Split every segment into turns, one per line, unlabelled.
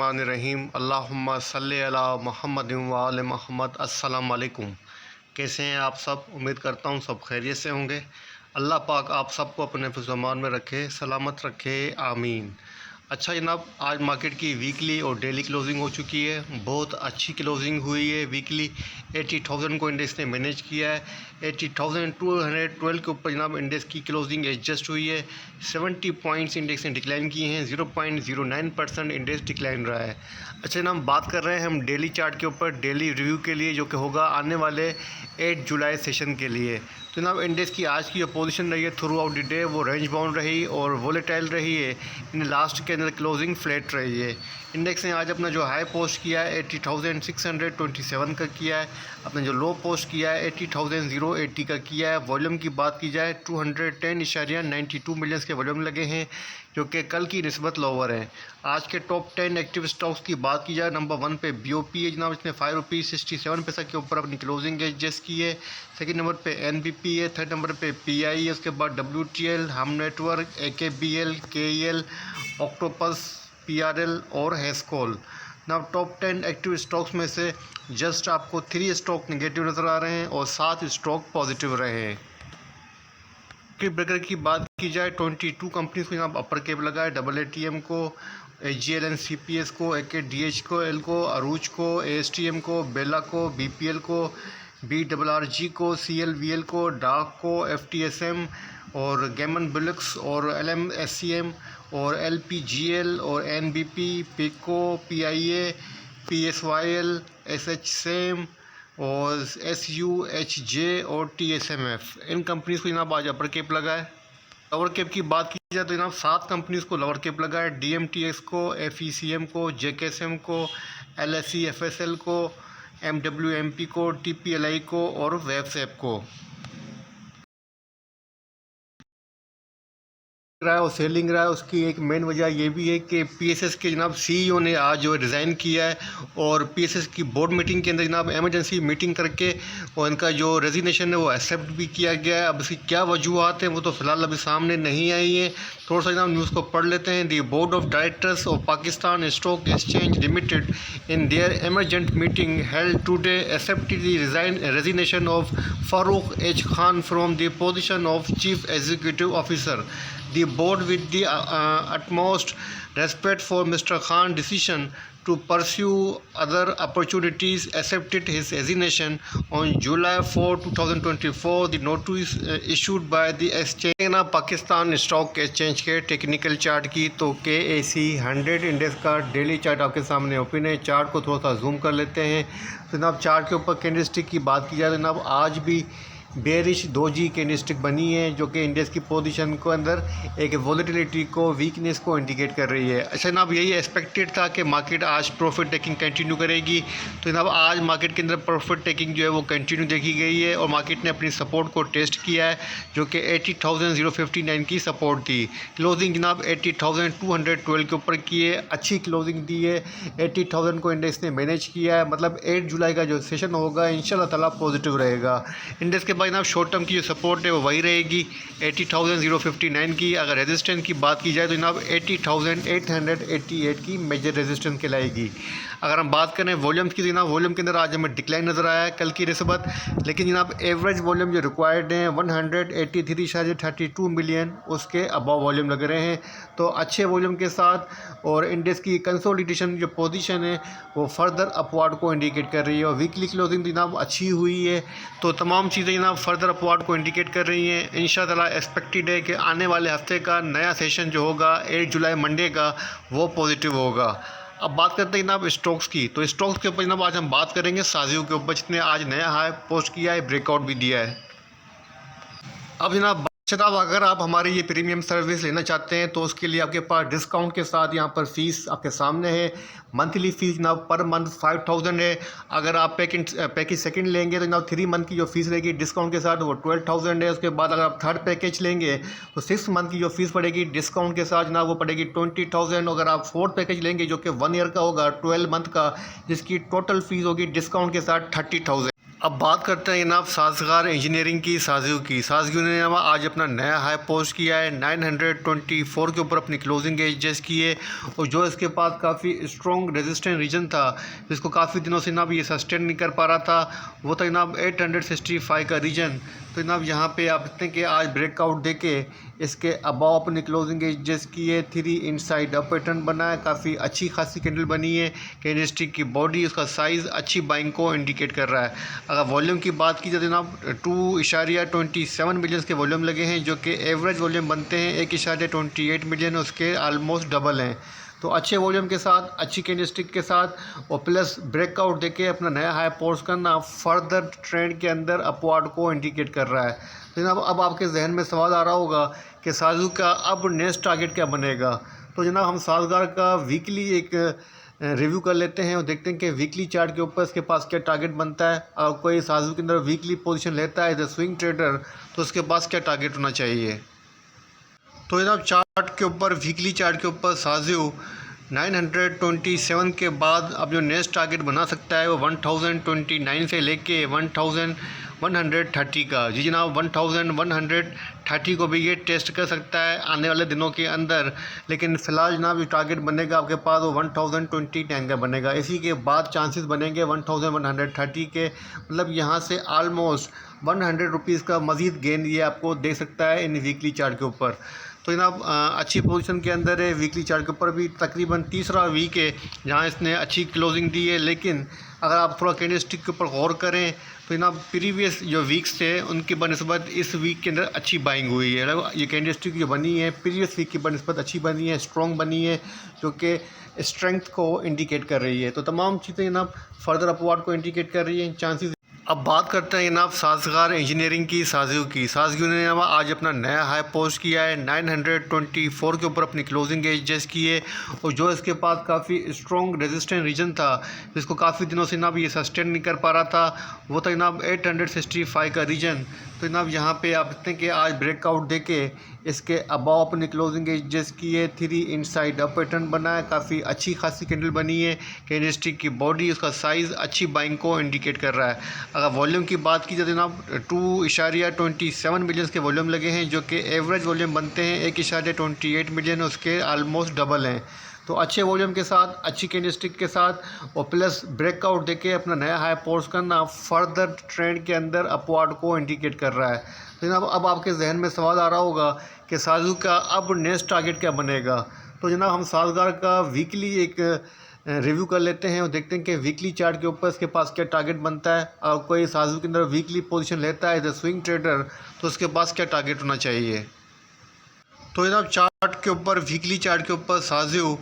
रहीम अल्लाहुम्मा सल्ली अला मुहम्मद व आले मुहम्मद। अस्सलाम वालेकुम। कैसे हैं आप सब? उम्मीद करता हूँ सब खैरियत से होंगे। अल्लाह पाक आप सबको अपने हिफ्ज़-ओ-अमान में रखे, सलामत रखे, आमीन। अच्छा जनाब, आज मार्केट की वीकली और डेली क्लोजिंग हो चुकी है। बहुत अच्छी क्लोजिंग हुई है। वीकली 80,000 को इंडेक्स ने मैनेज किया है। 80,212 के ऊपर जनाब इंडेक्स की क्लोजिंग एडजस्ट हुई है। 70 पॉइंट्स इंडेक्स ने डिक्लाइन किए हैं। 0.09% इंडेक्स डिक्लाइन रहा है। अच्छा जनाब, बात कर रहे हैं हम डेली चार्ट के ऊपर, डेली रिव्यू के लिए, जो कि होगा आने वाले 8 जुलाई सेशन के लिए। तो जनाब इंडेक्स की आज की जो पोजीशन रही है थ्रू आउट द डे, वो रेंज बाउंड रही और वोलेटाइल रही है। इन लास्ट के अंदर क्लोजिंग फ्लैट रही है। इंडेक्स ने आज अपना जो हाई पोस्ट किया है 80,627 का किया है। अपना जो लो पोस्ट किया है 80,080 का किया है। वॉल्यूम की बात की जाए 210.92 मिलियंस के वॉल्यूम लगे हैं, जो कि कल की निस्बत लोअर है। आज के टॉप 10 एक्टिव स्टॉक्स की बात की जाए, नंबर 1 पे BOP है जनाब, इसने ₹5.67 के ऊपर अपनी क्लोजिंग एडजस्ट की है। सेकंड नंबर पे NBP है। थर्ड नंबर पे PI है। उसके बाद WTL, हम network, AKBL, KEL, octopus, PRL और Hascol. Now top 10 active stocks में से जस्ट आपको 3 स्टॉक नेगेटिव नज़र आ रहे हैं और 7 स्टॉक पॉजिटिव रहे हैं। सर्किट ब्रेकर की बात की जाए 22 कंपनीज को यहाँ अपर कैप लगा है। AATM को, HGL एंड CPS को, AKDH को, एल को, अरूज को, ASTM को, बेला को, BPL को, BRRG को, CLVL को, डाक को, FTSM और गैमन बुलिक्स और LMSCM और LPGL और NBP, पिको, PIA, PSYL, SHSEM और SUHJ और TSMF। इन कंपनीज़ को जनाब आज अपर कैप लगा है। लोअर कैप की बात की जाए तो जनाब 7 कंपनीज़ को लोअर कैप लगा है। DMTX को, FECM को, JKSM को, LSE FSL को, MWMP को, TPLI को और वेबसेप को। रहा है और सेलिंग रहा है, उसकी एक मेन वजह ये भी है कि PSS के जनाब CEO ने आज जो रिज़ाइन किया है और PSS की बोर्ड मीटिंग के अंदर जनाब एमरजेंसी मीटिंग करके और इनका जो रेजिग्नेशन है वो एक्सेप्ट भी किया गया है। अब इसकी क्या वजूहत हैं वो तो फ़िलहाल अभी सामने नहीं आई है। थोड़ा सा जनाब न्यूज़ को पढ़ लेते हैं। दी board of directors of Pakistan stock exchange limited in their emergent meeting held today accepted the resignation of Farooq H Khan from the position of chief executive officer. The board, with the utmost respect for Mr. Khan's decision to pursue other opportunities, accepted his resignation on July 4, 2024. The notice issued by the exchange ना Pakistan stock exchange के technical chart की, तो KAC 100 index का daily chart आपके सामने open है। Chart को थोड़ा सा जूम कर लेते हैं। तो जनाब चार्ट के ऊपर कैंडलस्टिक की बात की जाए तो जनाब आज भी बेरिश दोजी कैंडलस्टिक बनी है, जो कि इंडेक्स की पोजीशन को अंदर एक वॉलेटिलिटी को, वीकनेस को इंडिकेट कर रही है। अच्छा जनाब, यही एक्सपेक्टेड था कि मार्केट आज प्रॉफिट टेकिंग कंटिन्यू करेगी। तो जनाब आज मार्केट के अंदर प्रॉफिट टेकिंग जो है वो कंटिन्यू देखी गई है और मार्केट ने अपनी सपोर्ट को टेस्ट किया है, जो कि 80,059 की सपोर्ट थी। क्लोजिंग जनाब 80,212 के ऊपर की है। अच्छी क्लोजिंग दी है। 80,000 को इंडेक्स ने मैनेज किया है। मतलब 8 जुलाई का जो सेशन होगा इंशाल्लाह ताला पॉजिटिव रहेगा। इंडेक्स के जनाब शॉर्ट टर्म की जो सपोर्ट है वो वही रहेगी 80,059 की। अगर रेजिस्टेंस की बात की जाए तो जनाब 80,888 की मेजर रेजिस्टेंस कहलाएगी। अगर हम बात करें वॉल्यूम्स की, जनाब वॉल्यूम के अंदर आज हमें डिक्लाइन नज़र आया है कल की निस्बत, लेकिन जनाब एवरेज वॉल्यूम जो रिक्वायर्ड हैं 183.32 मिलियन, उसके अबव वॉल्यूम लग रहे हैं। तो अच्छे वॉल्यूम के साथ और इंडेक्स की कंसोलिडेशन जो पोजीशन है वो फर्दर अपवार्ड को इंडिकेट कर रही है और वीकली क्लोजिंग जनाब अच्छी हुई है। तो तमाम चीज़ें जनाब फर्दर अपवार्ड को इंडिकेट कर रही हैं। इंशाअल्लाह एक्सपेक्टेड है कि आने वाले हफ्ते का नया सेशन जो होगा 8 जुलाई मंडे का वो पॉजिटिव होगा। अब बात करते हैं जनाब स्टॉक्स की। तो स्टॉक्स के ऊपर जनाब आज हम बात करेंगे साजियो के ऊपर, जिसने आज नया हाई पोस्ट किया है, ब्रेकआउट भी दिया है। अब जनाब जनाब अगर आप हमारी ये प्रीमियम सर्विस लेना चाहते हैं तो उसके लिए आपके पास डिस्काउंट के साथ यहाँ पर फ़ीस आपके सामने है। मंथली फ़ीस जनाब पर मंथ 5,000 है। अगर आप पैकेज सेकंड लेंगे तो जनाब 3 मंथ की जो फ़ीस रहेगी डिस्काउंट के साथ वो 12,000 है। उसके बाद अगर आप थर्ड पैकेज लेंगे तो 6 मंथ की जो फ़ीस पड़ेगी डिस्काउंट के साथ जनाब वो पड़ेगी 20,000। अगर आप फोर्थ पैकेज लेंगे जो कि 1 ईयर का होगा 12 मंथ का, जिसकी टोटल फ़ीस होगी डिस्काउंट के साथ 30,000। अब बात करते हैं जनाब साजगार इंजीनियरिंग की साजगू ने जनाब आज अपना नया हाई पोस्ट किया है। 924 के ऊपर अपनी क्लोजिंग एज जस्ट की है और जो इसके पास काफ़ी स्ट्रॉन्ग रेजिस्टेंट रीजन था जिसको काफ़ी दिनों से जनाब ये सस्टेन नहीं कर पा रहा था, वो था जनाब 865 का रीजन। तो जनाब यहाँ पे आप देखते हैं कि आज ब्रेकआउट देके इसके अबाव अपनी क्लोजिंग एज जस्ट की है। 3 इनसाइड अप पैटर्न बना है, काफ़ी अच्छी खासी कैंडल बनी है। कैंडलस्टिक की बॉडी, उसका साइज़ अच्छी बाइंग को इंडिकेट कर रहा है। अगर वॉल्यूम की बात की जाए जनाब 2.27 मिलियन के वॉल्यूम लगे हैं, जो कि एवरेज वॉल्यूम बनते हैं 1.28 मिलियन, उसके आलमोस्ट डबल हैं। तो अच्छे वॉल्यूम के साथ, अच्छी कैंडलस्टिक के साथ और प्लस ब्रेकआउट देके अपना नया हाई पोस्ट करना फर्दर ट्रेंड के अंदर अपवार्ड को इंडिकेट कर रहा है। तो जनाब अब आपके जहन में सवाल आ रहा होगा कि साजू का अब नेक्स्ट टारगेट क्या बनेगा। तो जनाब हम साजगार का वीकली एक रिव्यू कर लेते हैं और देखते हैं कि वीकली चार्ट के ऊपर इसके पास क्या टारगेट बनता है। और कोई साजू के अंदर वीकली पोजीशन लेता है एज ए स्विंग ट्रेडर तो उसके पास क्या टारगेट होना चाहिए। तो जनाब चार्ट के ऊपर, वीकली चार्ट के ऊपर साजू 927 के बाद अब जो नेक्स्ट टारगेट बना सकता है वो 1029 से लेके 1130 का। जी जनाब 1130 को भी ये टेस्ट कर सकता है आने वाले दिनों के अंदर, लेकिन फ़िलहाल जनाब जो टारगेट बनेगा आपके पास वो 1029 का बनेगा। इसी के बाद चांसेस बनेंगे 1130 के, मतलब यहाँ से आलमोस्ट 100 रुपीज़ का मज़ीद गेन ये आपको दे सकता है इन वीकली चार्ट के ऊपर। तो जनाब अच्छी पोजीशन के अंदर है। वीकली चार्ट के ऊपर भी तकरीबन तीसरा वीक है जहाँ इसने अच्छी क्लोजिंग दी है, लेकिन अगर आप थोड़ा कैंडलस्टिक के ऊपर गौर करें तो जनाब प्रीवियस जो वीक्स थे उनकी बनस्बत इस वीक के अंदर अच्छी बाइंग हुई है। ये कैंडलस्टिक जो बनी है प्रीवियस वीक की बनस्बत अच्छी बनी है, स्ट्रॉन्ग बनी है, जो कि स्ट्रेंथ को इंडिकेट कर रही है। तो तमाम चीज़ें जनाब फर्दर अपवार्ड को इंडिकेट कर रही हैं। चांसेस अब बात करते हैं जनाब साजगार इंजीनियरिंग की साजगू ने जनाब आज अपना नया हाई पोस्ट किया है। 924 के ऊपर अपनी क्लोजिंग एज जस्ट की है और जो इसके पास काफ़ी स्ट्रॉन्ग रेजिस्टेंट रीजन था जिसको काफ़ी दिनों से जनाब ये सस्टेन नहीं कर पा रहा था, वो था जनाब 865 का रीजन। तो जनाब यहाँ पे आप देखते हैं कि आज ब्रेकआउट देके इसके अबाव अपनी क्लोजिंग एज जस्ट की है। 3 इनसाइड अप पैटर्न बना है, काफ़ी अच्छी खासी कैंडल बनी है। कैंडलस्टिक की बॉडी, उसका साइज़ अच्छी बाइंग को इंडिकेट कर रहा है। अगर वॉल्यूम की बात की जाए जनाब 2.27 मिलियन के वॉल्यूम लगे हैं, जो कि एवरेज वॉल्यूम बनते हैं 1.28 मिलियन, उसके आलमोस्ट डबल हैं। तो अच्छे वॉल्यूम के साथ, अच्छी कैंडलस्टिक के साथ और प्लस ब्रेकआउट देके अपना नया हाई पोस्ट करना फर्दर ट्रेंड के अंदर अपवार्ड को इंडिकेट कर रहा है। तो जनाब अब आपके जहन में सवाल आ रहा होगा कि साजू का अब नेक्स्ट टारगेट क्या बनेगा। तो जनाब हम साजगार का वीकली एक रिव्यू कर लेते हैं और देखते हैं कि वीकली चार्ट के ऊपर इसके पास क्या टारगेट बनता है। और कोई साजू के अंदर वीकली पोजीशन लेता है एज ए स्विंग ट्रेडर तो उसके पास क्या टारगेट होना चाहिए। तो जनाब चार्ट के ऊपर, वीकली चार्ट के ऊपर साजू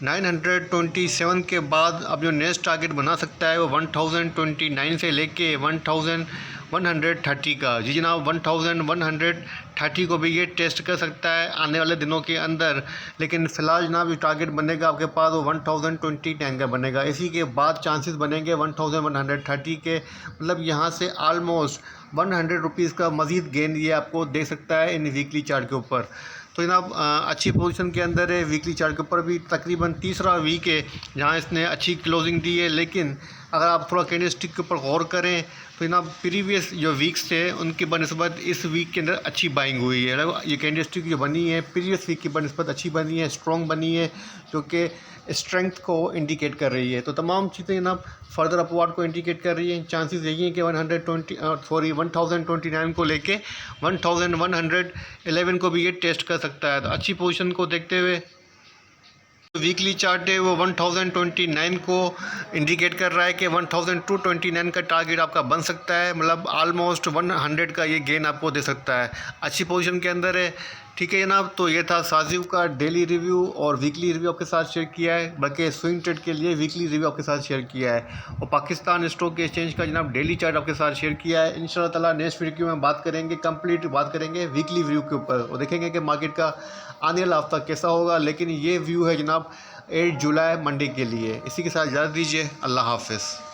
927 के बाद अब जो नेक्स्ट टारगेट बना सकता है वो 1029 से लेके 1130 का। जी जनाब 1130 को भी ये टेस्ट कर सकता है आने वाले दिनों के अंदर, लेकिन फ़िलहाल जनाब जो टारगेट बनेगा आपके पास वो 1029 का बनेगा। इसी के बाद चांसेस बनेंगे 1130 के, मतलब यहाँ से आलमोस्ट 100 रुपीज़ का मज़ीद गेन ये आपको दे सकता है इन वीकली चार्ट के ऊपर। तो जनाब अच्छी पोजीशन के अंदर है। वीकली चार्ट के ऊपर भी तकरीबन तीसरा वीक है जहाँ इसने अच्छी क्लोजिंग दी है, लेकिन अगर आप थोड़ा कैंडलस्टिक के ऊपर गौर करें तो जनाब प्रीवियस जो वीक्स थे उनकी बनस्बत इस वीक के अंदर अच्छी बाइंग हुई है। ये कैंडलस्टिक जो बनी है प्रीवियस वीक की बनस्बत अच्छी बनी है, स्ट्रॉन्ग बनी है, जो कि स्ट्रेंथ को इंडिकेट कर रही है। तो तमाम चीज़ें जनाब फर्दर अपवार्ड को इंडिकेट कर रही हैं। चांसेस यही हैं कि 1029 को लेके 1111 को भी ये टेस्ट कर सकता है। तो अच्छी पोजीशन को देखते हुए वीकली चार्ट है वो 1029 को इंडिकेट कर रहा है कि 1229 का टारगेट आपका बन सकता है, मतलब आलमोस्ट 100 का ये गेन आपको दे सकता है। अच्छी पोजीशन के अंदर है। ठीक है जनाब, तो ये था साजिव का डेली रिव्यू और वीकली रिव्यू आपके साथ शेयर किया है, बल्कि स्विंग ट्रेड के लिए वीकली रिव्यू आपके साथ शेयर किया है और पाकिस्तान स्टॉक एक्सचेंज का जनाब डेली चार्ट आपके साथ शेयर किया है। इंशाल्लाह ताला नेक्स्ट वीडियो में बात करेंगे, कंप्लीट बात करेंगे वीकली व्यू के ऊपर और देखेंगे कि मार्केट का आने वाला हफ्ता कैसा होगा। लेकिन ये व्यू है जनाब 8 जुलाई मंडे के लिए। इसी के साथ इजाज़त दीजिए, अल्लाह हाफ़िज़।